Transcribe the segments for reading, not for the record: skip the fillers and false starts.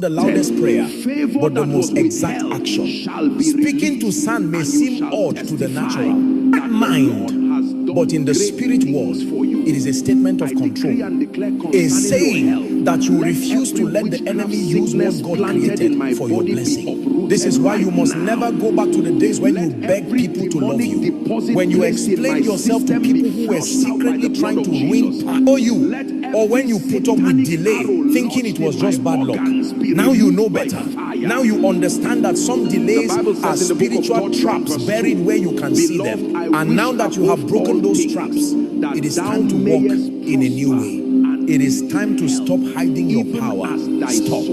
The loudest prayer, but the most exact action. Speaking to sand may seem odd to the natural mind, but in the spirit world, it is a statement of control. A saying that you refuse to let the enemy use what God created for your blessing. This is why you must never go back to the days when you beg people to love you. When you explain yourself to people who were secretly trying to ruin you, or when you put up with delay, thinking it was just bad luck. Now you know better. Now you understand that some delays are spiritual traps buried where you can see them. And now that you have broken those traps, it is time to walk in a new way. It is time to stop hiding your power. Stop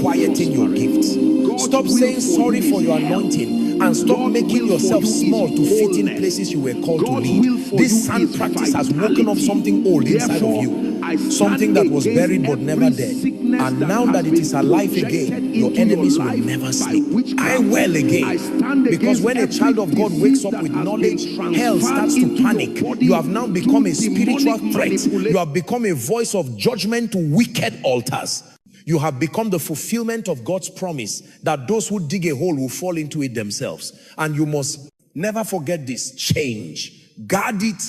quieting your gifts. Stop saying sorry for your anointing, and stop making yourself small to fit in places you were called to lead. This sand practice has woken up something old inside of you. Something that was buried but never dead. And now that it is alive again, your enemies will never sleep. I well again. Because when a child of God wakes up with knowledge, hell starts to panic. You have now become a spiritual threat. You have become a voice of judgment to wicked altars. You have become the fulfillment of God's promise that those who dig a hole will fall into it themselves. And you must never forget this. Change. Guard it.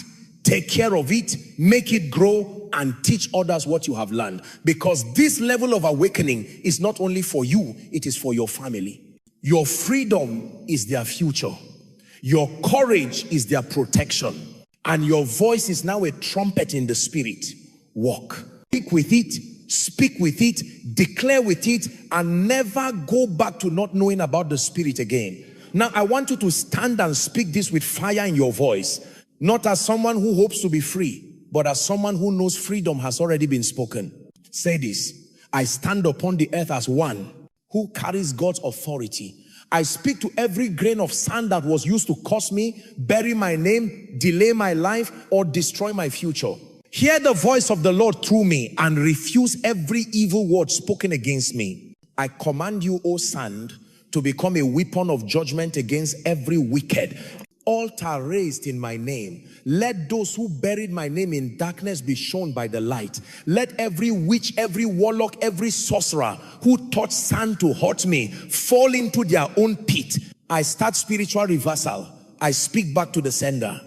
Take care of it. Make it grow. And teach others what you have learned. Because this level of awakening is not only for you, it is for your family. Your freedom is their future. Your courage is their protection. And your voice is now a trumpet in the spirit. Walk. Speak with it. Speak with it. Declare with it. And never go back to not knowing about the spirit again. Now I want you to stand and speak this with fire in your voice. Not as someone who hopes to be free, but as someone who knows freedom has already been spoken. Say this: I stand upon the earth as one who carries God's authority. I speak to every grain of sand that was used to curse me, bury my name, delay my life, or destroy my future. Hear the voice of the Lord through me and refuse every evil word spoken against me. I command you, O sand, to become a weapon of judgment against every wicked altar raised in my name. Let those who buried my name in darkness be shown by the light. Let every witch, every warlock, every sorcerer who touched sand to hurt me fall into their own pit. I start spiritual reversal. I speak back to the sender.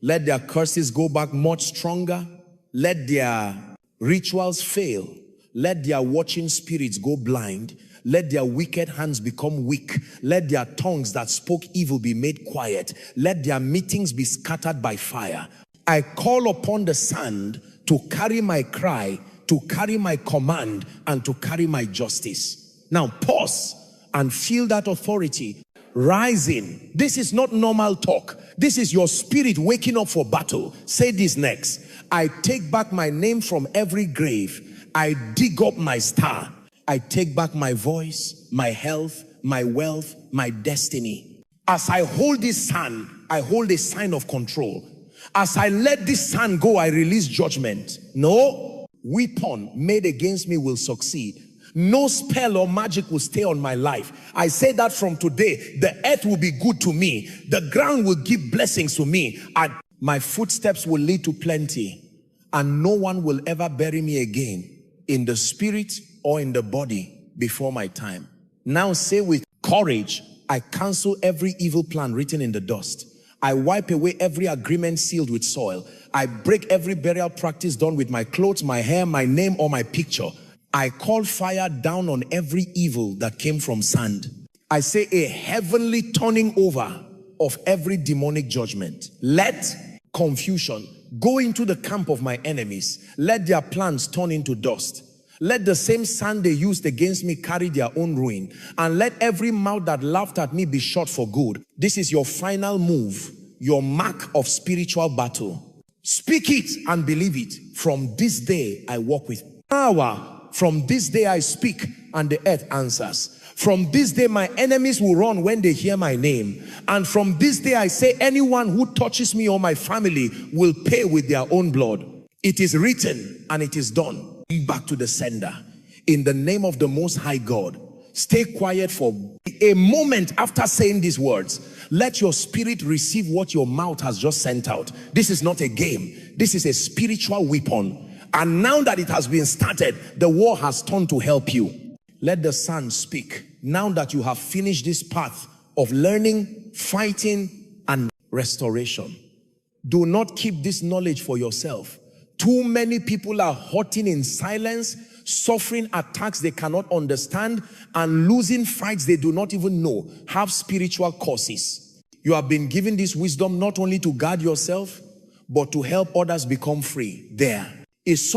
Let their curses go back much stronger. Let their rituals fail. Let their watching spirits go blind. Let their wicked hands become weak. Let their tongues that spoke evil be made quiet. Let their meetings be scattered by fire. I call upon the sand to carry my cry, to carry my command, and to carry my justice. Now pause and feel that authority rising. This is not normal talk. This is your spirit waking up for battle. Say this next: I take back my name from every grave. I dig up my star. I take back my voice, my health, my wealth, my destiny. As I hold this sand, I hold a sign of control. As I let this sand go, I release judgment. No weapon made against me will succeed. No spell or magic will stay on my life. I say that from today, the earth will be good to me. The ground will give blessings to me. And my footsteps will lead to plenty. And no one will ever bury me again, in the spirit or in the body, before my time. Now say with courage, I cancel every evil plan written in the dust. I wipe away every agreement sealed with soil. I break every burial practice done with my clothes, my hair, my name, or my picture. I call fire down on every evil that came from sand. I say a heavenly turning over of every demonic judgment. Let confusion go into the camp of my enemies. Let their plans turn into dust. Let the same sand they used against me carry their own ruin. And let every mouth that laughed at me be shut for good. This is your final move, your mark of spiritual battle. Speak it and believe it. From this day I walk with power. From this day I speak and the earth answers. From this day my enemies will run when they hear my name. And from this day I say anyone who touches me or my family will pay with their own blood. It is written and it is done. Back to the sender. In the name of the Most High God, stay quiet for a moment after saying these words. Let your spirit receive what your mouth has just sent out. This is not a game. This is a spiritual weapon. And now that it has been started, the war has turned to help you. let the Son speak. Now that you have finished this path of learning, fighting, and restoration, do not keep this knowledge for yourself. Too many people are hurting in silence, suffering attacks they cannot understand, and losing fights they do not even know have spiritual causes. You have been given this wisdom not only to guard yourself, but to help others become free. There is